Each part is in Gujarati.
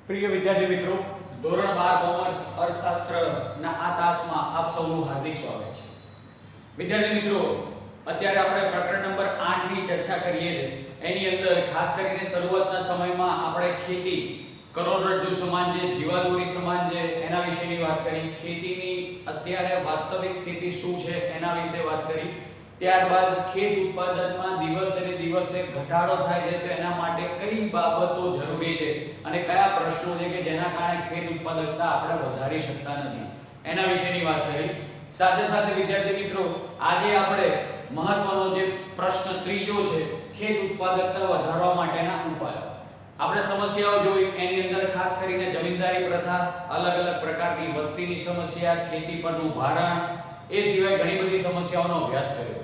પ્રિય વિદ્યાર્થી મિત્રો, ધોરણ 12 કોમર્સ અર્થશાસ્ત્રના આ તાસમાં આપ સૌનું હાર્દિક સ્વાગત છે. વિદ્યાર્થી મિત્રો, અત્યારે આપણે પ્રકરણ નંબર 8 ની ચર્ચા કરીએ છીએ. એની અંદર ખાસ કરીને શરૂઆતના સમયમાં આપણે ખેતી કરોડરજ્જુ સમાન છે, જીવાદોરી સમાન છે, એના વિશેની વાત કરી. ખેતીની અત્યારે વાસ્તવિક સ્થિતિ શું છે એના વિશે વાત કરી. ત્યારબાદ ખેત ઉત્પાદનમાં દિવસે ને દિવસે ઘટાડો થાય છે તો એના માટે કઈ બાબતો જરૂરી છે અને કયા પ્રશ્નો છે કે જેના કારણે ખેત ઉત્પાદકતા આપણે વધારી શકતા નથી એના વિશેની વાત કરી. સાથે સાથે વિદ્યાર્થી મિત્રો, આજે આપણે મહત્વનો જે પ્રશ્ન ત્રીજો છે, ખેત ઉત્પાદકતા વધારવા માટેના ઉપાયો. આપણે સમસ્યાઓ જોઈ, એની અંદર ખાસ કરીને જમીનદારી પ્રથા, અલગ અલગ પ્રકારની વસ્તીની સમસ્યા, ખેતી પરનું ભારણ, એ સિવાય ઘણી બધી સમસ્યાઓનો અભ્યાસ કર્યો.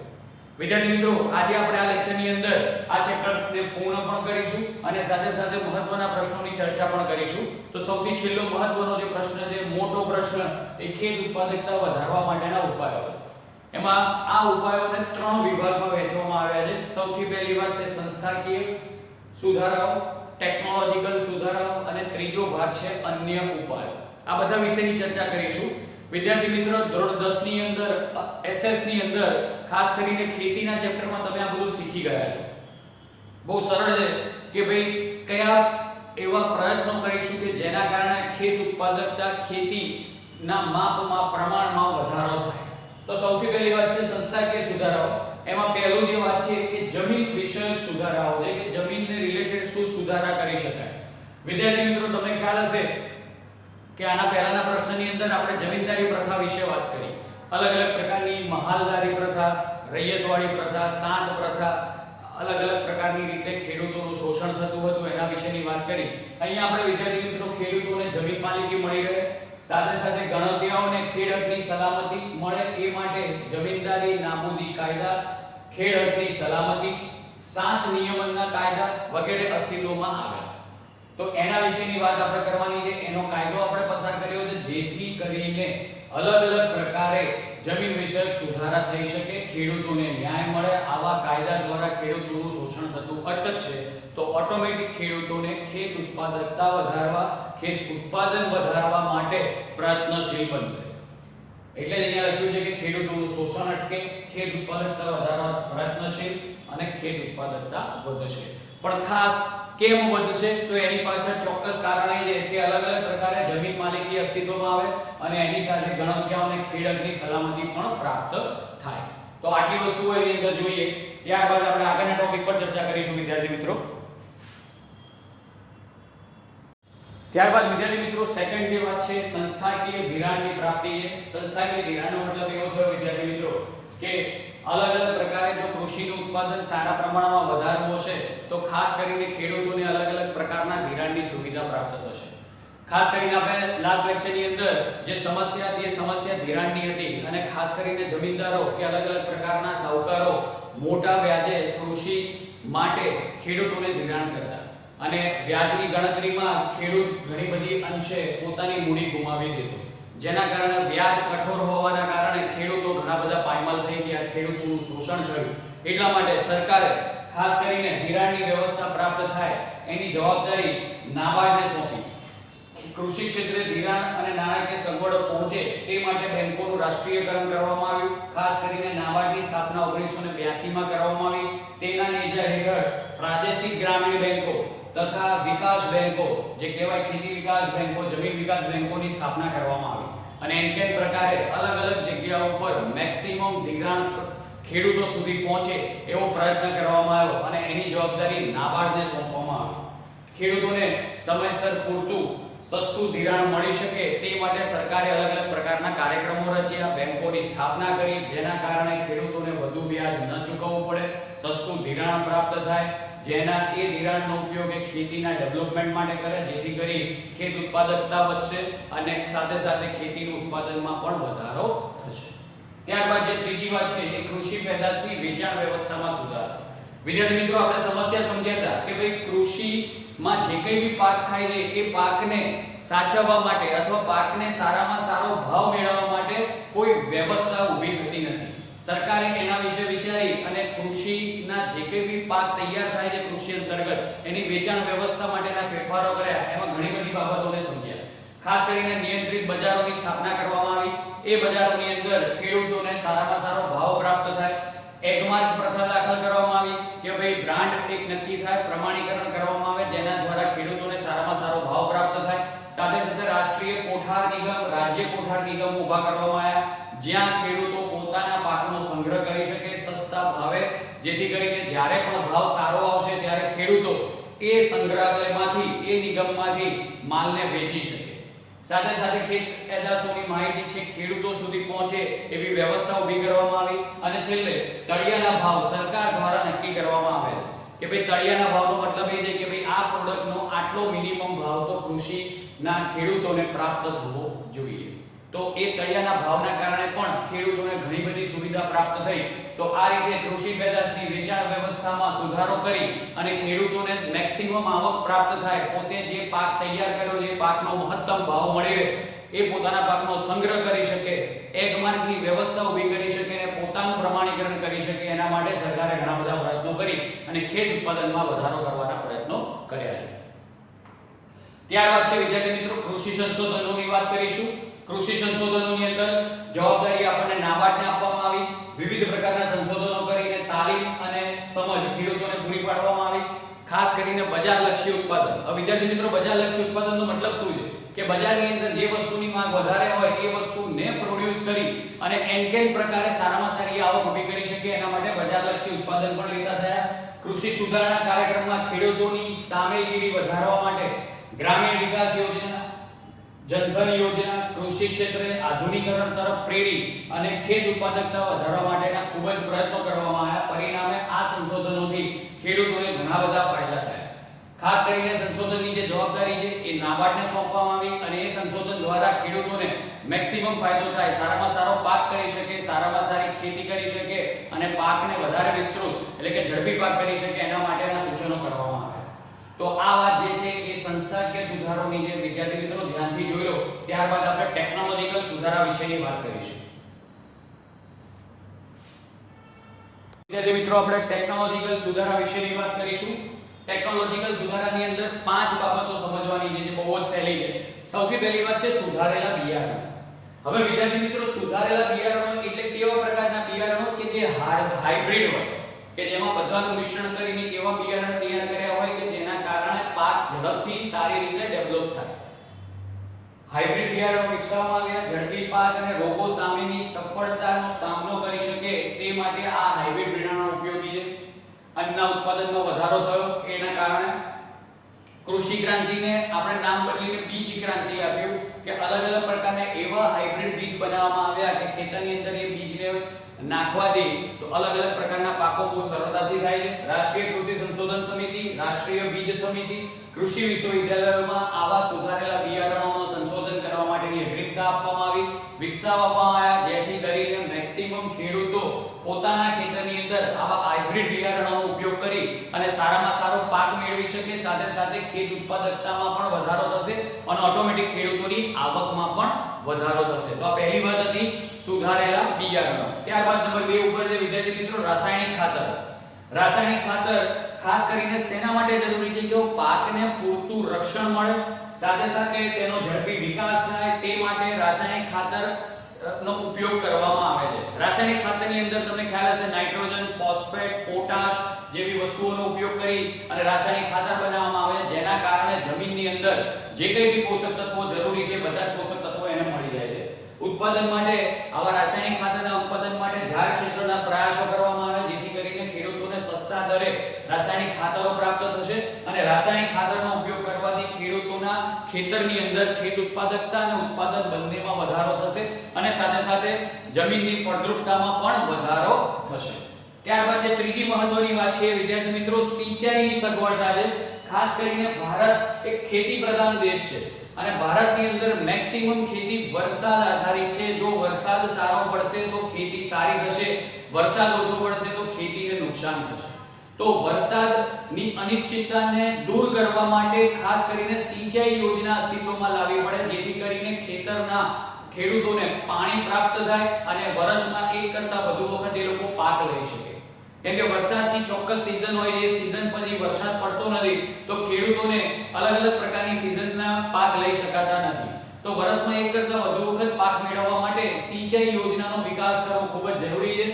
વિદ્યાર્થી મિત્રો, આજે આપણે આ લેક્ચરની અંદર આ ચેપ્ટરને પૂર્ણ પણ કરીશું અને સાથે સાથે મહત્વના પ્રશ્નોની ચર્ચા પણ કરીશું. તો સૌથી છેલ્લો મહત્વનો જે પ્રશ્ન છે, મોટો પ્રશ્ન, એ ખેત ઉત્પાદકતા વધારવા માટેના ઉપાયો. એમાં આ ઉપાયોને 3 વિભાગમાં વહેંચવામાં આવ્યા છે. સૌથી પહેલી વાત છે સંસ્થાકીય સુધારાઓ, ટેકનોલોજીકલ સુધારાઓ અને ત્રીજો ભાગ છે અન્ય ઉપાયો. આ બધા વિશેની ચર્ચા કરીશું. વિદ્યાર્થી મિત્રો, ધોરણ 10 ની અંદર એસએસ ની અંદર ખાસ કરીને ખેતીના ચેપ્ટરમાં તમે આ બધું શીખી ગયા છો. બહુ સરળ છે કે ભાઈ કયા એવા પ્રયત્નો કરીશું કે જેના કારણે ખેત ઉત્પાદકતા, ખેતીના માપમાં, પ્રમાણમાં વધારો થાય. તો સૌથી પહેલી વાત છે સંસ્થાકીય સુધારાઓ. એમાં પહેલું જે વાત છે કે જમીન વિષયક સુધારાઓ છે કે જમીનને રિલેટેડ શું સુધારા કરી શકાય. વિદ્યાર્થી મિત્રો, તમને ખ્યાલ હશે કે આના પહેલાના પ્રશ્નની અંદર આપણે જમીનદારી પ્રથા વિશે વાત કરી. અલગ અલગ પ્રકારની મહાલદારી પ્રથા, રૈયતવાડી પ્રથા, સાત પ્રથા, અલગ અલગ પ્રકારની રીતે ખેડૂતોનું શોષણ થતું હતું એના વિશેની વાત કરી. અહીંયા આપણે વિદ્યાર્થી મિત્રો ખેડૂતોને જમીન માલિકી મળી રહે, સાથે સાથે ગણતરીઓને ખેડ હકની સલામતી મળે એ માટે જમીનદારી નાબૂદી કાયદા, ખેડ હકની સલામતી, સાત નિયમનના કાયદા વગેરે અસ્તિત્વમાં આવ્યા. તો એના વિશેની વાત આપણે કરવાની છે. એનો કાયદો આપણે પસાર કર્યો છે જેથી કરીને અલગ અલગ પ્રકારે જમીન વિષયક સુધારા થઈ શકે, ખેડૂતોને ન્યાય મળે. આવા કાયદા દ્વારા ખેડૂતોનું શોષણ થતું અટકશે તો ઓટોમેટિક ખેડૂતોને ખેત ઉત્પાદકતા વધારવા, ખેત ઉત્પાદન વધારવા માટે પ્રયત્નશીલ બનશે. એટલે જ અહીંયા લખ્યું છે કે ખેડૂતોનું શોષણ અટકે, ખેત ઉત્પાદકતા વધારવા પ્રયત્નશીલ અને ખેત ઉત્પાદકતા વધશે. પણ ખાસ કેમ વધશે તો એની પાછળ ચોક્કસ કારણ એ છે કે અલગ અલગ પ્રકારે જમીન માલિકી અસ્તિત્વમાં આવે અને એની સાથે ગણતરીઓને ખેડકની સલામતી પણ પ્રાપ્ત થાય. તો આટલી વસ્તુઓ એની અંદર જોઈએ. ત્યારબાદ આપણે આગળના ટોપિક પર ચર્ચા કરીશું વિદ્યાર્થી મિત્રો. ત્યારબાદ વિદ્યાર્થી મિત્રો, સેકન્ડ જે વાત છે સંસ્થાકીય ધિરાણની પ્રાપ્તિ છે. સંસ્થાકીય ધિરાણનો મતલબ એવો થયો વિદ્યાર્થી મિત્રો કે અલગ અલગ પ્રકારે જો કૃષિનું ઉત્પાદન સારા પ્રમાણમાં વધારવું હશે તો ખાસ કરીને ખેડૂતોને અલગ અલગ પ્રકારના ધિરાણની સુવિધા પ્રાપ્ત થશે. ખાસ કરીને આપણે લાસ્ટ લેક્ચરની અંદર જે સમસ્યા હતી એ સમસ્યા ધિરાણની હતી અને ખાસ કરીને જમીનદારો કે અલગ અલગ પ્રકારના સાહુકારો મોટા વ્યાજે કૃષિ માટે ખેડૂતોને ધિરાણ કરતા અને વ્યાજની ગણતરીમાં ખેડૂત ઘણી બધી અંશે પોતાની મૂડી ગુમાવી દેતો, જેના કારણે વ્યાજ કઠોર હોવાના કારણે ખેડૂતો ઘણા બધા પાયમાલ થઈ ગયા, ખેડૂતોનું શોષણ થયું. એટલા માટે સરકારે ખાસ કરીને ધિરાણની વ્યવસ્થા પ્રાપ્ત થાય એની જવાબદારી નાબાર્ડને સોંપી. કૃષિ ક્ષેત્રે ધિરાણ અને નાણાકીય સગવડો પહોંચે તે માટે બેંકોનું રાષ્ટ્રીયકરણ કરવામાં આવ્યું. ખાસ કરીને નાબાર્ડની સ્થાપના 1982 માં કરવામાં આવી. તેના નેજા હેઠળ પ્રાદેશિક ગ્રામીણ બેંકો તથા વિકાસ બેંકો, જે કહેવાય ખેતી વિકાસ બેંકો, જમીન વિકાસ બેંકોની સ્થાપના કરવામાં આવી અને એનકેન પ્રકારે અલગ અલગ જગ્યાઓ પર મેક્સિમમ ધિરાણ ખેડૂતો સુધી પહોંચે એવો પ્રયત્ન કરવામાં આવ્યો અને એની જવાબદારી નાબાર્ડને સોંપવામાં આવી. ખેડૂતોને સમયસર પૂરતું સસ્તું ધિરાણ મળી શકે તે માટે સરકારે અલગ અલગ પ્રકારના કાર્યક્રમો રચ્યા, બેંકોની સ્થાપના કરી, જેના કારણે ખેડૂતોને વધુ વ્યાજ ન ચૂકવવું પડે, સસ્તું ધિરાણ પ્રાપ્ત થાય, જેના એ ધિરાણનો ઉપયોગ એ ખેતીના ડેવલપમેન્ટ માટે કરે, જેથી કરી ખેત ઉત્પાદકતા વધશે અને સાથે સાથે ખેતીનું ઉત્પાદનમાં પણ વધારો થશે. ત્યારબાદ જે ત્રીજી વાત છે એ કૃષિ પેદાશની વેચાણ વ્યવસ્થામાં સુધારો. વિદ્યાર્થી મિત્રો, આપણે સમસ્યા સમજ્યા હતા કે ભાઈ કૃષિમાં જે કંઈ બી પાક થાય છે એ પાકને સાચવવા માટે અથવા પાકને સારામાં સારો ભાવ મેળવવા માટે કોઈ વ્યવસ્થા ઊભી થતી નથી. સરકારે એના વિશે વિચારી અને કૃષિના જે કંઈ બી પાક તૈયાર થાય છે કૃષિ અંતર્ગત એની વેચાણ વ્યવસ્થા માટેના ફેરફારો કર્યા. એમાં ઘણી બધી બાબતો ખાસ કરીને નિયંત્રિત બજારોની સ્થાપના કરવામાં આવી. એ બજારોની અંદર ખેડૂતોને સારામાં સારો ભાવ પ્રાપ્ત થાય. એગમાર્ક પ્રથા દાખલ કરવામાં આવી કે ભાઈ બ્રાન્ડ એક નક્કી થાય, પ્રમાણીકરણ કરવામાં આવે જેના દ્વારા ખેડૂતોને સારામાં સારો ભાવ પ્રાપ્ત થાય. સાથે સાથે રાષ્ટ્રીય કોઠાર નિગમ, રાજ્ય કોઠાર નિગમ ઊભા કરવામાં આવ્યા જ્યાં ખેડૂતો પોતાના પાકનો સંગ્રહ કરી શકે સસ્તા ભાવે, જેથી કરીને જ્યારે પણ ભાવ સારો આવશે ત્યારે ખેડૂતો એ સંગ્રહાલયમાંથી, એ નિગમમાંથી માલને વેચી શકે. સાથે સાથે ખેત પેદાશોની માહિતી છે ખેડૂતો સુધી પહોંચે એવી વ્યવસ્થા ઊભી કરવામાં આવી. અને છેલ્લે તળિયાના ભાવ સરકાર દ્વારા નક્કી કરવામાં આવે કે ભાઈ તળિયાના ભાવનો મતલબ એ છે કે ભાઈ આ પ્રોડક્ટનો આટલો મિનિમમ ભાવ તો કૃષિના ખેડૂતોને પ્રાપ્ત થવો જોઈએ. તો એ તળિયાના ભાવના કારણે પણ ખેડૂતોને ઘણી બધી સુવિધા પ્રાપ્ત થઈ. તો આ રીતે કૃષિ પેદાશની વેચાણ વ્યવસ્થામાં સુધારો કરી અને ખેડૂતોને મેક્સિમમ આવક પ્રાપ્ત થાય, પોતે જે પાક તૈયાર કર્યો છે પાકનો મહત્તમ ભાવ મળી રહે, એ પોતાના પાકનો સંગ્રહ કરી શકે, એગમાર્કની વ્યવસ્થા ઊભી કરી શકે અને પોતાનું પ્રમાણીકરણ કરી શકે. એના માટે સરકારે ઘણા બધા પ્રયત્નો કરી અને ખેત ઉત્પાદનમાં વધારો કરવાના પ્રયત્નો કર્યા છે. ત્યારબાદ છે વિદ્યાર્થી મિત્રો કૃષિ સંશોધનોની વાત કરીશું. કૃષિ સંશોધનોની અંદર જવાબદારી આપણને નાબાર્ડને આપવામાં આવી. વિવિધ પ્રકારના સંશોધનો કરીને તાલીમ અને સમજ ખેડૂતોને પૂરી પાડવામાં આવી. ખાસ કરીને બજારલક્ષી ઉત્પાદન. હવે વિદ્યાર્થી મિત્રો બજારલક્ષી ઉત્પાદનનો મતલબ શું છે કે બજારની અંદર જે વસ્તુની માંગ વધારે હોય એ વસ્તુને પ્રોડ્યુસ કરી અને એન્કેલ પ્રકારે સારામાં સારી આવક ઊભી કરી શકે એના માટે બજારલક્ષી ઉત્પાદન પણ લેતા થયા. કૃષિ સુધારણા કાર્યક્રમમાં ખેડૂતોની સામેલગીરી વધારવા માટે ગ્રામીણ વિકાસ યોજના, જનધન યોજના કૃષિ ક્ષેત્રે આધુનિકરણ તરફ પ્રેરી અને ખેત ઉત્પાદકતા વધારવા માટેના ખૂબ જ પ્રયત્નો કરવામાં આવ્યા. પરિણામે આ સંશોધનોથી ખેડૂતોને ઘણા બધા ફાયદા થયા. ખાસ કરીને સંશોધનની જે જવાબદારી છે એ નાબાર્ડને સોંપવામાં આવી અને એ સંશોધન દ્વારા ખેડૂતોને મેક્સિમમ ફાયદો થાય, સારામાં સારો પાક કરી શકે, સારામાં સારી ખેતી કરી શકે અને પાકને વધારે વિસ્તૃત એટલે કે ઝડપી પાક કરી શકે એના માટેના સૂચનો કરવામાં આવ્યા. તો આ વાત જે છે એ સંસ્થાકીય સુધારોની જે વિદ્યાર્થી મિત્રો ધ્યાનથી જોઈ લો. ત્યારબાદ આપણે ટેકનોલોજીકલ સુધારા વિશેની વાત કરીશું. વિદ્યાર્થી મિત્રો આપણે ટેકનોલોજીકલ સુધારા વિશેની વાત કરીશું. ટેકનોલોજીકલ સુધારાની અંદર 5 બાબતો સમજવાની છે જે બહુ જ સહેલી છે. સૌથી પહેલી વાત છે સુધારેલા બિયારણો. હવે વિદ્યાર્થી મિત્રો સુધારેલા બિયારણો એટલે કેવા પ્રકારના બિયારણો કે જે હાઇબ્રિડ હોય, કે જેમાં બધાનું મિશ્રણ કરીને એવા બિયારણ તૈયાર કર્યા હોય કે જેના કારણે પાક ઝડપથી સારી રીતે ડેવલપ થાય. હાઇબ્રિડ બિયારણો વિકસાવવામાં આવ્યા ઝડપી પાક અને રોગો સામેની સફળતાનો સામનો કરી શકે તે માટે આ હાઇબ્રિડ બિયારણો ઉપયોગી છે. અન્નના ઉત્પાદનમાં વધારો થયો એના કારણે કૃષિ ક્રાંતિને આપણે નામ બદલીને બીજ ક્રાંતિ આપ્યું કે અલગ અલગ પ્રકારના એવા હાઇબ્રિડ બીજ બનાવવામાં આવ્યા કે ખેતરની અંદર એ બીજને નાખવાથી તો અલગ અલગ પ્રકારના પાકો બહુ સરળતાથી થાય છે. રાષ્ટ્રીય કૃષિ સંશોધન સમિતિ, રાષ્ટ્રીય બીજ સમિતિ, કૃષિ વિશ્વવિદ્યાલયોમાં આવા સુધારેલા બિયારણોનું સંશોધન કરવા માટેની અગ્રતા આપવામાં આવી, વિકસાવવામાં આવ્યા જેથી કરીને મેક્સિમમ ખેડૂતો પોતાના ખેતરની અંદર આવા હાઇબ્રિડ બિયારણોનો ઉપયોગ કરી અને સારામાં સારો પાક મેળવી શકે. સાથે સાથે ખેત ઉત્પાદકતામાં પણ વધારો થશે અને ઓટોમેટિક ખેડૂતોની આવકમાં પણ વધારો થશે. તો આ પહેલી વાત હતી સુધારેલા બિયારણો. ત્યારબાદ નંબર 2 ઉપર છે વિદ્યાર્થી મિત્રો રાસાયણિક ખાતર. રાસાયણિક ખાતર ખાસ કરીને શેના માટે જરૂરી છે કે પાકને પૂરતું રક્ષણ મળે, સાથે સાથે તેનો ઝડપી વિકાસ થાય તે માટે રાસાયણિક ખાતર નો ઉપયોગ કરવામાં આવે છે. રાસાયણિક ખાતરની અંદર તમને ખ્યાલ હશે નાઇટ્રોજન, ફોસ્ફેટ, પોટાશ જેવી વસ્તુઓનો ઉપયોગ કરી અને રાસાયણિક ખાતર બનાવવામાં આવે છે જેના કારણે જમીનની અંદર જે કંઈ બી પોષક તત્વો જરૂરી છે બધા જ પોષક તત્વો એને મળી જાય છે. ઉત્પાદન માટે આવા રાસાયણિક ખાતરના ઉત્પાદન માટે જાહેર ક્ષેત્રના પ્રયાસો કરવામાં આવે જેથી કરીને ખેડૂતોને સસ્તા દરે રાસાયણિક ખાતરો પ્રાપ્ત થશે અને રાસાયણિક ખાતરનો ઉપયોગ કરવાથી ખેડૂતોના ખેતરની અંદર ખેત ઉત્પાદકતા અને ઉત્પાદન બંનેમાં વધારો થશે અને સાથે સાથે જમીનની ફળદ્રુપતામાં પણ વધારો થશે. ત્યારબાદ જે ત્રીજી મહત્વની વાત છે વિદ્યાર્થી મિત્રો સિંચાઈની સગવડતા છે. ખાસ કરીને ભારત એક ખેતી પ્રધાન દેશ છે અને ભારતની અંદર મેક્સિમમ ખેતી વરસાદ આધારિત છે. જો વરસાદ સારો પડશે તો ખેતી સારી થશે, વરસાદ ઓછો પડશે તો ખેતીને નુકસાન થશે. તો વરસાદની અનિશ્ચિતતાને દૂર કરવા માટે ખાસ કરીને સિંચાઈ યોજના અસ્તિત્વમાં લાવવી પડે જેથી કરીને ખેતરના ખેડૂતોને પાણી પ્રાપ્ત થાય અને વર્ષમાં એક કરતા વધુ વખત એ લોકો પાક લઈ શકે. કેમ કે વરસાદની ચોક્કસ સીઝન હોય, એ સીઝન પછી વરસાદ પડતો નથી તો ખેડૂતોને અલગ અલગ પ્રકારની સીઝનના પાક લઈ શકાતા નથી. તો વર્ષમાં એક કરતાં વધુ વખત પાક મેળવવા માટે સિંચાઈ યોજનાનો વિકાસ કરવો ખૂબ જ જરૂરી છે.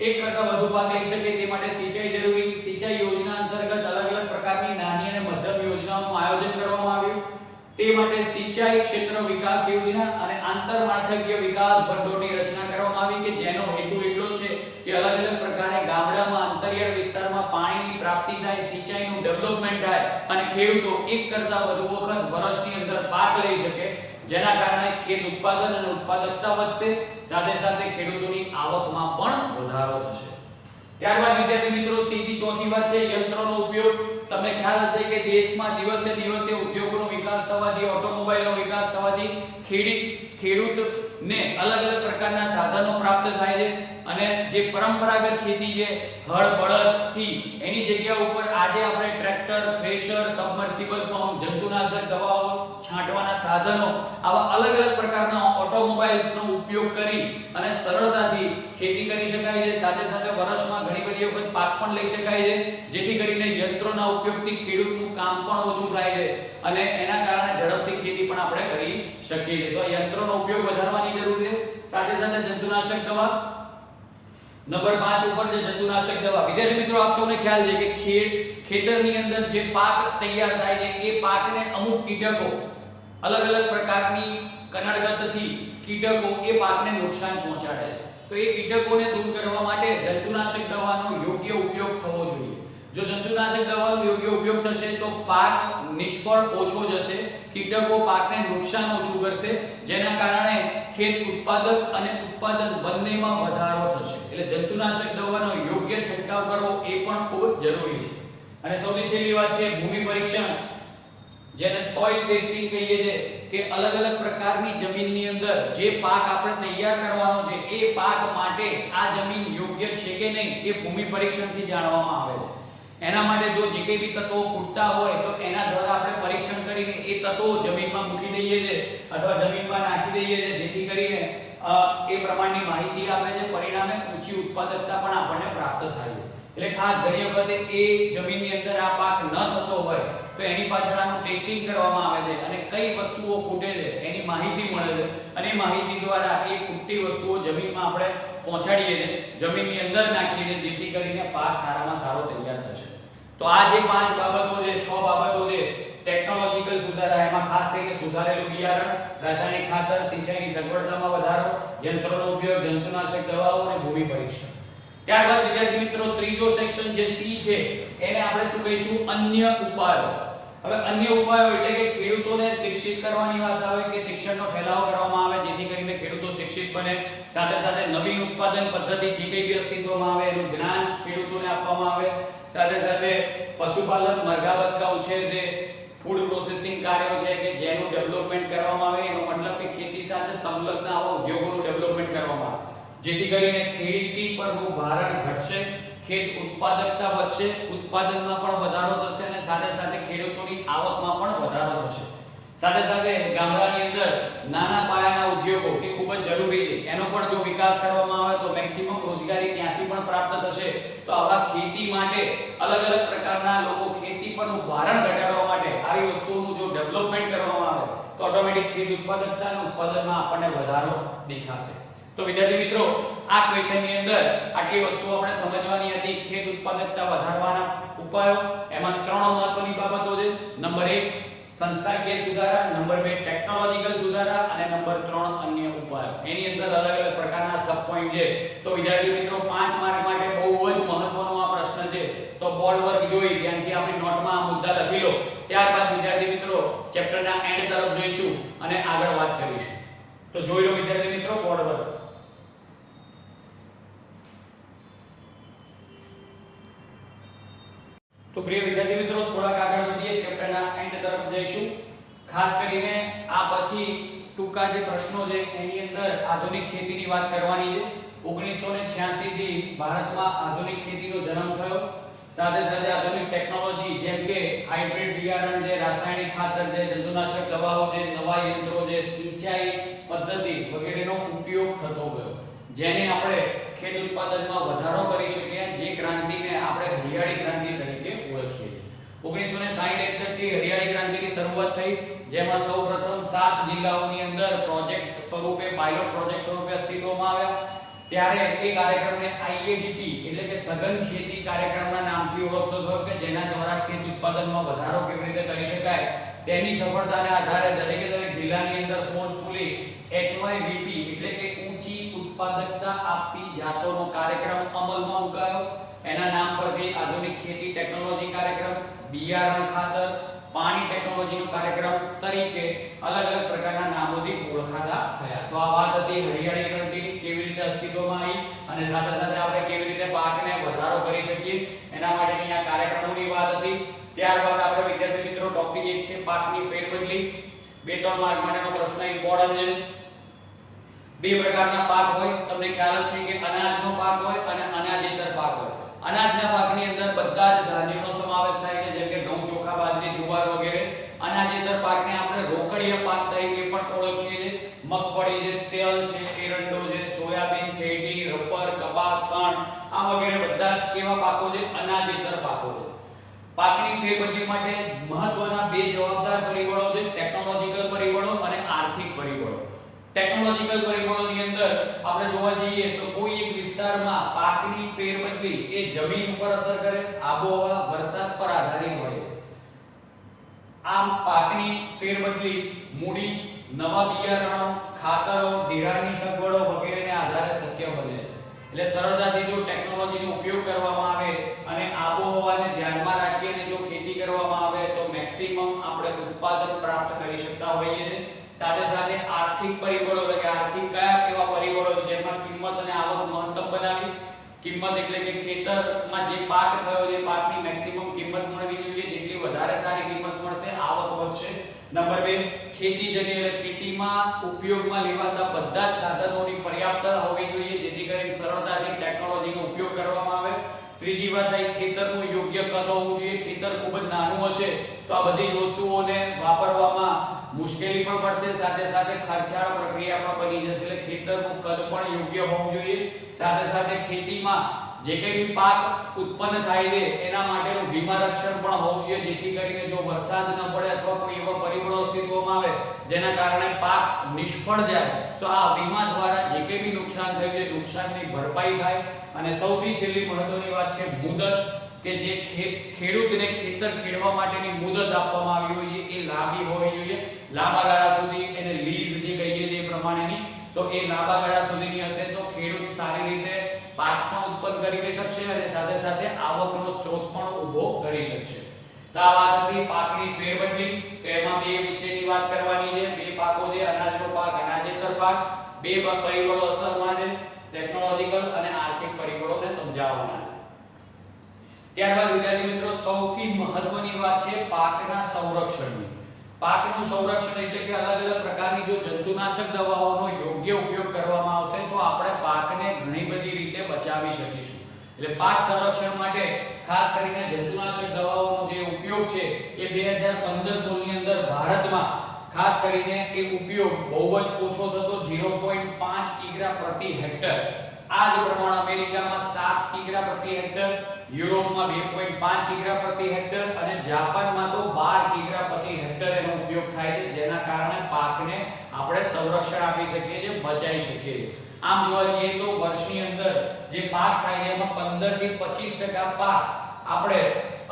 એક કરતાં વધુ પાક લઈ શકે તે માટે સિંચાઈ જરૂરી. સિંચાઈ યોજના અંતર્ગત અલગ અલગ પ્રકારની નાની અને મધ્યમ યોજનાઓનું આયોજન કરવામાં આવ્યું. તે માટે સિંચાઈ ક્ષેત્ર વિકાસ યોજના અને આંતરમાળખાકીય વિકાસ ભંડોળની રચના કરવામાં આવી કે જેનો હેતુ એટલો જ છે કે અલગ અલગ પ્રકારે ગામડામાં અંતરિયાળ વિસ્તારમાં પાણીની પ્રાપ્તિ થાય, સિંચાઈનું ડેવલપમેન્ટ થાય અને ખેડૂતો એક કરતાં વધુ વખત વર્ષની અંદર પાક લઈ શકે, જેના કારણે ખેત ઉત્પાદન અને ઉત્પાદકતા વધશે, સાથે સાથે ખેડૂતોની આવકમાં પણ વધારો થશે. ત્યારબાદ વિદ્યાર્થી મિત્રો સીધી ચોથી વાત છે યંત્રોનો ઉપયોગ. તમને ખ્યાલ હશે કે દેશમાં દિવસે દિવસે ઉદ્યોગોનો વિકાસ થવાથી, ઓટોમોબાઈલનો વિકાસ થવાથી ખેડૂતને અલગ અલગ પ્રકારના સાધનો પ્રાપ્ત થાય છે અને જે પરંપરાગત ખેતી છે હળ બળદથી એની જગ્યા ઉપર આજે આપણે ટ્રેક્ટર, થ્રેશર, સબમર્સિબલ પંપ, જંતુનાશક દવાઓ છાંટવાના સાધનો, આવા અલગ અલગ પ્રકારના ઓટોમોબાઈલ્સનો ઉપયોગ કરી અને સરળતાથી ખેતી કરી શકાય છે. સાથે સાથે વર્ષમાં ઘણી બધી વખત પાક પણ લઈ શકાય છે, જેથી કરીને યંત્રોના ઉપયોગથી ખેડૂતનું કામ પણ ઓછું થાય છે અને એના કારણે ઝડપથી ખેતી પણ આપણે કરી શકીએ છીએ. તો યંત્રોનો ઉપયોગ વધારવાની જરૂર છે. સાથે સાથે જંતુનાશક દવા નંબર 5 ઉપર છે જંતુનાશક દવા. વિદ્યાર્થી મિત્રો આપ સૌને ખ્યાલ છે કે ખેતરની અંદર જે પાક તૈયાર થાય છે એ પાકને અમુક કીટકો અલગ અલગ પ્રકારની કનડગતથી કીટકો એ પાકને નુકસાન પહોંચાડે છે. તો એ કીટકોને દૂર કરવા માટે જંતુનાશક દવાનો યોગ્ય ઉપયોગ થવો જોઈએ. જો જંતુનાશક દવાનો યોગ્ય ઉપયોગ થશે તો પાક નિષ્ફળ ઓછો જશે, કીટકો પાકને નુકસાન ઓછું કરશે, જેના કારણે ખેત ઉત્પાદક અને ઉત્પાદન બંનેમાં વધારો થશે. એટલે જંતુનાશક દવાનો યોગ્ય છંટકાવ કરવો એ પણ ખૂબ જ જરૂરી છે. અને સૌથી છેલ્લી વાત છે ભૂમિ પરીક્ષણ, જેને સોઇલ ટેસ્ટિંગ કહીએ છીએ કે અલગ અલગ પ્રકારની જમીનની અંદર જે પાક આપણે તૈયાર કરવાનો છે એ પાક માટે આ જમીન યોગ્ય છે કે નહીં એ ભૂમિ પરીક્ષણથી જાણવામાં આવે છે. એના માટે જો જે કંઈ બી તત્વો ખૂટતા હોય તો એના દ્વારા આપણે પરીક્ષણ કરીને એ તત્વો જમીનમાં મૂકી દઈએ છીએ અથવા જમીનમાં નાખી દઈએ છીએ, જેથી કરીને એ પ્રમાણની માહિતી આપે છે, પરિણામે ઊંચી ઉત્પાદકતા પણ આપણને પ્રાપ્ત થાય છે. એટલે ખાસ ઘણી વખતે એ જમીનની અંદર આ પાક ન થતો હોય તો એની પાછળ આનું ટેસ્ટિંગ કરવામાં આવે છે અને કઈ વસ્તુઓ ખૂટે છે એની માહિતી મળે છે અને એ માહિતી દ્વારા એ ખૂટતી વસ્તુઓ જમીનમાં આપણે પહોંચાડીએ છીએ, જમીનની અંદર નાખીએ છીએ, જેથી કરીને પાક સારામાં સારો તૈયાર થશે. તો આ જે 5 બાબતો છે, 6 બાબતો છે, ટેકનોલોજીકલ સુધારા, એમાં ખાસ કરીને સુધારેલું બિયારણ, રાસાયણિક ખાતર, સિંચાઈની સગવડતામાં વધારો, યંત્રોનો ઉપયોગ, જંતુનાશક દવાઓ અને ભૂમિ પરીક્ષણ. ત્યારબાદ વિદ્યાર્થી મિત્રો ત્રીજો સેક્શન જે સી છે એને આપણે શું કહીશું? અન્ય ઉપાયો. હવે અન્ય ઉપાયો એટલે કે ખેડૂતોને શિક્ષિત કરવાની વાત આવે કે શિક્ષણનો ફેલાવો કરવામાં આવે, જેથી કરીને ખેડૂતો શિક્ષિત બને. સાથે સાથે નવીન ઉત્પાદન પદ્ધતિ જે કંઈ બી અસ્તિત્વમાં આવે એનું જ્ઞાન ખેડૂતોને આપવામાં આવે. સાથે સાથે પશુપાલન, મરઘા બતકા ઉછેર, જે ફૂડ પ્રોસેસિંગ કાર્યો છે કે જેનું ડેવલપમેન્ટ કરવામાં આવે, એનો મતલબ કે ખેતી સાથે સંલગ્ન આવા ઉદ્યોગોનું ડેવલપમેન્ટ કરવામાં આવે, જેથી કરીને ખેતી પરનું ભારણ ઘટશે, ખેત ઉત્પાદકતા વધશે, ઉત્પાદનમાં પણ વધારો થશે અને સાથે સાથે ખેડૂતોની આવકમાં પણ વધારો થશે. સાથે સાથે ગામડાની અંદર નાના પાયાના ઉદ્યોગો એ ખૂબ જ જરૂરી છે, એનો પણ જો વિકાસ કરવામાં આવે તો મેક્સિમમ રોજગારી ત્યાંથી પણ પ્રાપ્ત થશે. તો આવા ખેતી માટે અલગ અલગ પ્રકારના લોકો ખેતી પરનું ભારણ ઘટાડવા માટે આવી વસ્તુઓનું જો ડેવલપમેન્ટ કરવામાં આવે તો ઓટોમેટિક ખેત ઉત્પાદકતા અને ઉત્પાદનમાં આપણને વધારો દેખાશે. તો વિદ્યાર્થી મિત્રો આ ક્વેશ્ચનની અંદર આટલી વસ્તુઓ આપણે સમજવાની હતી. ખેત ઉત્પાદકતા વધારવાના ઉપાયો, એમાં 3 મહત્વની બાબતો છે. નંબર 1 સંસ્થાકીય સુધારા, નંબર 2 ટેકનોલોજીકલ સુધારા અને નંબર 3 અન્ય ઉપાયો. એની અંદર અલગ અલગ પ્રકારના સબ પોઈન્ટ છે. તો વિદ્યાર્થી મિત્રો 5 માર્ક માટે બહુ જ મહત્વનો આ પ્રશ્ન છે. તો બોર્ડ વર્ક જોઈ ત્યાંથી આપણી નોટમાં આ મુદ્દા લખી લો. ત્યારબાદ વિદ્યાર્થી મિત્રો ચેપ્ટરના એન્ડ તરફ જઈશું અને આગળ વાત કરીશું. તો જોઈ લો વિદ્યાર્થી મિત્રો બોર્ડ વર્ક. તો પ્રિય વિદ્યાર્થી મિત્રો થોડાક આગળ વધીએ, ચેપ્ટરના એન્ડ તરફ જઈશું. ખાસ કરીને આ પછી ટૂંકા જે પ્રશ્નો છે એની અંદર આધુનિક ખેતીની વાત કરવાની છે. 1986 થી ભારતમાં આધુનિક ખેતીનો જન્મ થયો. સાથે સાથે આધુનિક ટેકનોલોજી જેમ કે હાઇબ્રિડ બિયારણ છે, રાસાયણિક ખાતર છે, જંતુનાશક દવાઓ છે, નવા યંત્રો છે, સિંચાઈ પદ્ધતિ વગેરેનો ઉપયોગ થતો ગયો, જેને આપણે ખેત ઉત્પાદનમાં વધારો કરી શકીએ, જે ક્રાંતિને આપણે હરિયાળી ક્રાંતિ તરીકે ઓળખીએ છીએ. 1960-61 થી હરિયાળી ક્રાંતિની શરૂઆત થઈ, જેમાં સૌપ્રથમ 7 જિલ્લાઓની અંદર પ્રોજેક્ટ સ્વરૂપે પાયલોટ પ્રોજેક્ટ સ્વરૂપે અસ્તિત્વમાં આવ્યા. ત્યારે એ કાર્યક્રમને IADP એટલે કે સઘન ખેતી કાર્યક્રમના નામથી ઓળખતો હતો કે જેના દ્વારા ખેત ઉત્પાદનમાં વધારો કેવી રીતે કરી શકાય તેની સફળતાને આધારે દરેક જિલ્લાની અંદર ફોર્સફુલી HYVP એટલે કે ઊંચી ઉત્પાદકતા આપતી જાતોનો કાર્યક્રમ અમલમાં મુકાયો. એના નામ પરથી આધુનિક ખેતી ટેકનોલોજી કાર્યક્રમ, બિયારણ ખાતર, પાણી ટેકનોલોજીનો કાર્યક્રમ તરીકે અલગ અલગ પ્રકારના નામોથી ઓળખાતા થયા. તો આ વાત હતી હરિયાળી ક્રાંતિની, કેવી રીતે અસ્તિત્વમાં આવી અને સાથે સાથે આપણે કેવી રીતે પાકને વધારો કરી શકીએ એના માટેની આ કાર્યક્રમોની વાત હતી. ત્યારબાદ આપણે વિદ્યાર્થી મિત્રો ટોપિક 1 છે પાકની ફેરબદલી. 2-3 માર્ક માટેનો પ્રશ્ન ઇમ્પોર્ટન્ટ છે. બે પ્રકારના પાક હોય, તમને ખ્યાલ છે કે અનાજનો પાક હોય અને અનાજેતર પાક હોય. અનાજના પાકની અંદર બધા જ ધાન્યોનો સમાવેશ થાય છે, જેમ કે ઘઉં, ચોખા, બાજરી, જુવાર વગેરે. અનાજેતર પાકને આપણે રોકડીયા પાક તરીકે પણ ઓળખીએ છીએ. મગફળી છે, તેલ છે, એરંડો છે, સોયાબીન, શેરડી, રબર, કપાસ, શણ આ વગેરે બધા જ કેવા પાકો છે? અનાજેતર પાકો છે. પાકની ફેરબદલી માટે મહત્વના બે જવાબદાર પરિબળો છે, ટેકનોલોજીકલ પરિબળો અને આર્થિક પરિબળો. ટેકનોલોજીકલ પરિબળોની અંદર આપણે જોવા જઈએ તો કોઈ એક વિસ્તારમાં પાકની ફેરબદલી એ જમીન ઉપર અસર કરે, આબોહવા, વરસાદ પર આધારિત હોય. આમ પાકની ફેરબદલી મૂડી, નવા બિયારણો, ખાતરો, ધિરાણની સગવડો વગેરેને આધારે શક્ય બને. એટલે સરળતાથી જો ટેકનોલોજીનો ઉપયોગ કરવામાં આવે અને આબોહવાને ધ્યાનમાં રાખીને જો ખેતી કરવામાં આવે તો મેક્સિમમ આપણે ઉત્પાદન પ્રાપ્ત કરી શકતા હોઈએ છીએ. સાથે સાથે આર્થિક પરિબળો એટલે કે આર્થિક કયા એવા પરિબળો જેમાં કિંમત અને આવક મહત્તમ બનાવી. કિંમત એટલે કે ખેતરમાં જે પાક થયો છે પાકની મેક્સિમમ કિંમત મળવી જોઈએ. જેટલી વધારે સારી કિંમત મળશે આવક વધશે. નંબર 2 ખેતીજન્ય એટલે ખેતીમાં ઉપયોગમાં લેવાતા બધા જ સાધનોની પર્યાપ્તતા હોવી જોઈએ જેથી કરીને સરળતાથી ટેકનોલોજીનો ઉપયોગ કરવામાં આવે. ત્રીજી વાત એ ખેતરનું યોગ્ય કદ હોવું જોઈએ. ખેતર ખૂબ જ નાનું હશે તો આ બધી જ વસ્તુઓને વાપરવામાં મુશ્કેલી પણ પડશે, સાથે સાથે ખર્ચાળ પ્રક્રિયા પણ બની જશે. એટલે ખેતરનું કદ પણ યોગ્ય હોવું જોઈએ. સાથે સાથે ખેતીમાં જે કંઈ બી પાક ઉત્પન્ન થાય છે એના માટેનું વીમા રક્ષણ પણ હોવું જોઈએ જેથી કરીને જો વરસાદ ન પડે અથવા કોઈ એવા પરિબળો અસ્તિત્વમાં આવે જેના કારણે પાક નિષ્ફળ જાય તો આ વીમા દ્વારા જે કંઈ બી નુકસાન થયું છે નુકસાનની ભરપાઈ થાય. અને સૌથી છેલ્લી મહત્વની વાત છે મુદત, કે જે ખેડૂતને ખેતર ખેડવા માટેની મુદત આપવામાં આવી હોય છે એ લાંબી હોવી જોઈએ. લાંબા ગાળા સુધી એને લીઝ જે કહીએ છીએ એ પ્રમાણેની, તો એ લાંબા ગાળા સુધીની હશે તો ખેડૂત સારી રીતે પાક પણ ઉત્પન્ન કરી શકશે અને સાથે સાથે આવકનો સ્ત્રોત પણ ઊભો કરી શકશે. તો આ વાત હતી પાકની ફેરબદલી. તો એમાં બે વિષયની વાત કરવાની છે. બે પાકો છે, અનાજનો પાક, અનાજેતર પાક. બે પરિબળો અસરમાં છે, ટેકનોલોજીકલ અને આર્થિક પરિબળોને સમજાવવાના. ત્યારબાદ વિદ્યાર્થી મિત્રો સૌથી મહત્વની વાત છે પાકના સંરક્ષણની. પાકનું સંરક્ષણ એટલે કે અલગ અલગ પ્રકારની જો જંતુનાશક દવાઓનો યોગ્ય ઉપયોગ કરવામાં આવશે તો આપણે પાકને ઘણી બધી રીતે બચાવી શકીશું. એટલે પાક સંરક્ષણ માટે ખાસ કરીને જંતુનાશક દવાઓનો જે ઉપયોગ છે એ 2015-16 ની અંદર ભારતમાં ખાસ કરીને એ ઉપયોગ બહુ જ ઓછો થતો, 0.5 કિગ્રા પ્રતિ હેક્ટર. આ જ પ્રમાણ અમેરિકામાં 7 કિગ્રા પ્રતિ હેક્ટર, યુરોપમાં 2.5 કિગ્રા પ્રતિ હેક્ટર અને જાપાનમાં તો 12 કિગ્રા પ્રતિ હેક્ટર એનો ઉપયોગ થાય છે જેના કારણે પાકને આપણે સંરક્ષણ આપી શકીએ છીએ, બચાવી શકીએ છીએ. આમ જોવા જઈએ તો વર્ષની અંદર જે પાક થાય છે એમાં 15 થી 25% પાક આપણે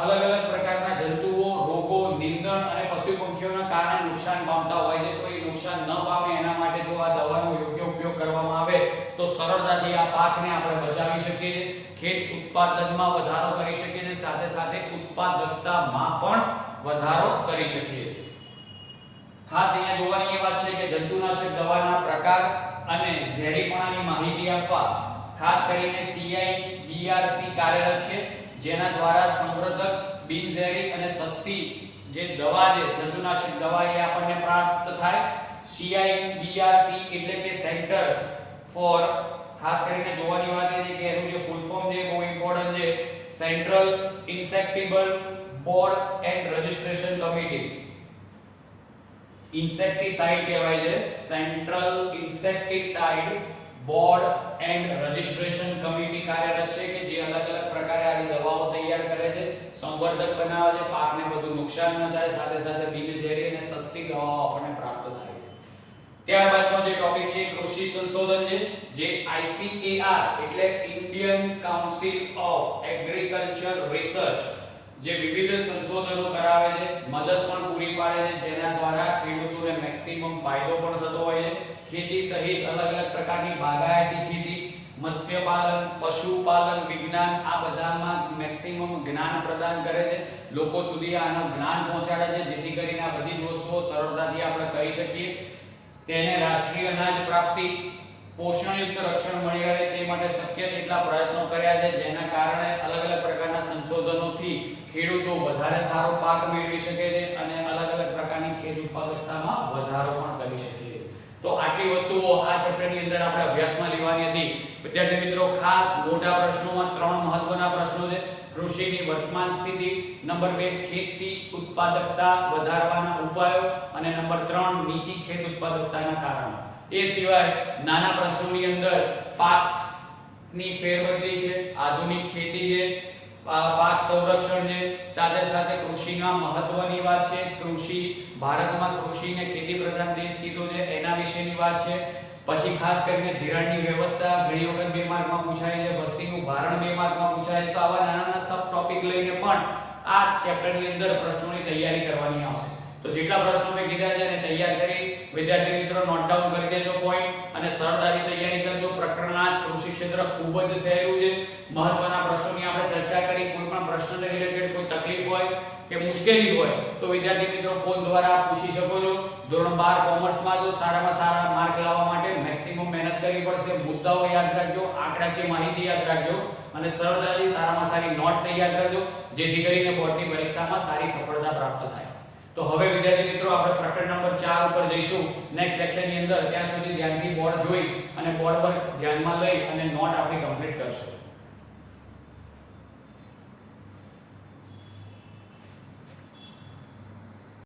અલગ અલગ પ્રકારના જંતુઓ, રોગો, નીંદણ અને પશુ પંખીઓના કારણે નુકસાન પામતા હોય છે. તો એ નુકસાન ન પામે એના માટે જો આ દવાનો યોગ્ય ઉપયોગ કરવામાં આવે તો સરળતાથી આ પાકને આપણે બચાવી શકીએ છીએ, ખેત ઉત્પાદનમાં વધારો કરી શકીએ છીએ, સાથે સાથે ઉત્પાદકતામાં પણ વધારો કરી શકીએ છીએ. ખાસ અહીંયા જોવાની એ વાત છે કે જંતુનાશક દવાના પ્રકાર અને ઝેરીપણાની માહિતી આપવા ખાસ કરીને CIBRC કાર્યરત છે જેના દ્વારા સંવર્ધક, બિનઝેરી અને સસ્તી જે દવા છે જંતુનાશક દવા એ આપણને પ્રાપ્ત થાય. CIBRC એટલે કે સેન્ટર ફોર, ખાસ કરીને જોવાની વાત એ છે કે એનું જે ફૂલ ફોર્મ છે બહુ ઇમ્પોર્ટન્ટ છે, central insecticide board and registration committee. Insecticide કહેવાય છે, central insecticide board and registration committee કાર્યરત છે કે જે અલગ અલગ પ્રકારે આવી દવાઓ તૈયાર કરે છે. સંવર્ધક બનાવે છે, પાકને બધું નુકસાન ન થાય, સાથે સાથે બિનઝેરી અને સસ્તી દવાઓ આપણને પ્રાપ્ત થાય છે. ત્યારબાદનો જે ટોપિક છે કૃષિ સંશોધન છે, જે ICAR એટલે Indian council of agriculture research જે વિવિધ સંશોધનો કરાવે છે, મદદ પણ પૂરી પાડે છે, જેના દ્વારા ખેડૂતોને મેક્સિમમ ફાયદો પણ થતો હોય છે. ખેતી સહિત અલગ અલગ પ્રકારની બાગાયતી ખેતી, મત્સ્યપાલન, પશુપાલન વિજ્ઞાન આ બધામાં મેક્સિમમ જ્ઞાન પ્રદાન કરે છે, લોકો સુધી આનું જ્ઞાન પહોંચાડે છે, જેથી કરીને આ બધી જ વસ્તુઓ સરળતાથી આપણે કરી શકીએ. તેને રાષ્ટ્રીય અનાજ પ્રાપ્તિ, પોષણયુક્ત રક્ષણ મળી રહે તે માટે શક્ય તેટલા પ્રયત્નો કર્યા છે, જેના કારણે અલગ અલગ પ્રકારના સંશોધનોથી ખેડૂતો વધારે સારો પાક મેળવી શકે છે અને અલગ અલગ પ્રકારની ખેત ઉત્પાદકતામાં વધારો પણ કરી શકે છે. તો આટલી વસ્તુઓ આ ચેપ્ટરની અંદર આપણે અભ્યાસમાં લેવાની હતી. વિદ્યાર્થી મિત્રો, ખાસ મોટા પ્રશ્નોમાં 3 મહત્વના પ્રશ્નો છે. કૃષિની વર્તમાન સ્થિતિ, નંબર 2 ખેતી ઉત્પાદકતા વધારવાના ઉપાયો અને નંબર 3 નીચી ખેત ઉત્પાદકતાના કારણો. એ સિવાય નાના પ્રશ્નોની અંદર પાકની ફેરબદલી છે, આધુનિક ખેતી છે, પાક સંરક્ષણ છે, સાથે સાથે કૃષિના મહત્વની વાત છે, કૃષિ ભારતમાં કૃષિને ખેતી પ્રધાન દેશ કીધો છે એના વિશેની વાત છે. પછી ખાસ કરીને ધિરાણની વ્યવસ્થા ઘણી વખત 2 માર્કમાં પૂછાય છે, વસ્તીનું ભારણ 2 માર્કમાં પૂછાય છે. તો આવા નાના નાના સબ ટોપિક લઈને પણ આ ચેપ્ટરની અંદર પ્રશ્નોની તૈયારી કરવાની આવશે. તો જેટલા પ્રશ્નો મેં કીધા છે એને તૈયાર કરી વિદ્યાર્થી મિત્રો નોટ ડાઉન કરી દેજો પોઈન્ટ અને સરળતાથી તૈયારી કરજો. પ્રકરણ 8 કૃષિ ક્ષેત્ર ખૂબ જ સહેલું છે. મહત્વના પ્રશ્નોની આપણે ચર્ચા કરી. કોઈ પણ પ્રશ્નને રિલેટેડ કોઈ તકલીફ હોય કે મુશ્કેલી હોય તો વિદ્યાર્થી મિત્રો ફોન દ્વારા પૂછી શકો છો. ધોરણ 12 કોમર્સમાં જો સારામાં સારા માર્ક લાવવા માટે મેક્સિમમ મહેનત કરવી પડશે. મુદ્દાઓ યાદ રાખજો, આંકડાકીય માહિતી યાદ રાખજો અને સરળતાથી સારામાં સારી નોટ તૈયાર કરજો, જેથી કરીને બોર્ડની પરીક્ષામાં સારી સફળતા પ્રાપ્ત થાય. તો હવે વિદ્યાર્થી મિત્રો આપણે પ્રકરણ નંબર 4 ઉપર જઈશું નેક્સ્ટ લેક્ચરની અંદર. ત્યાં સુધી ધ્યાનથી બોર્ડ જોઈ અને બોર્ડ પર ધ્યાનમાં લઈ અને નોટ આપણી કમ્પ્લીટ કરશું.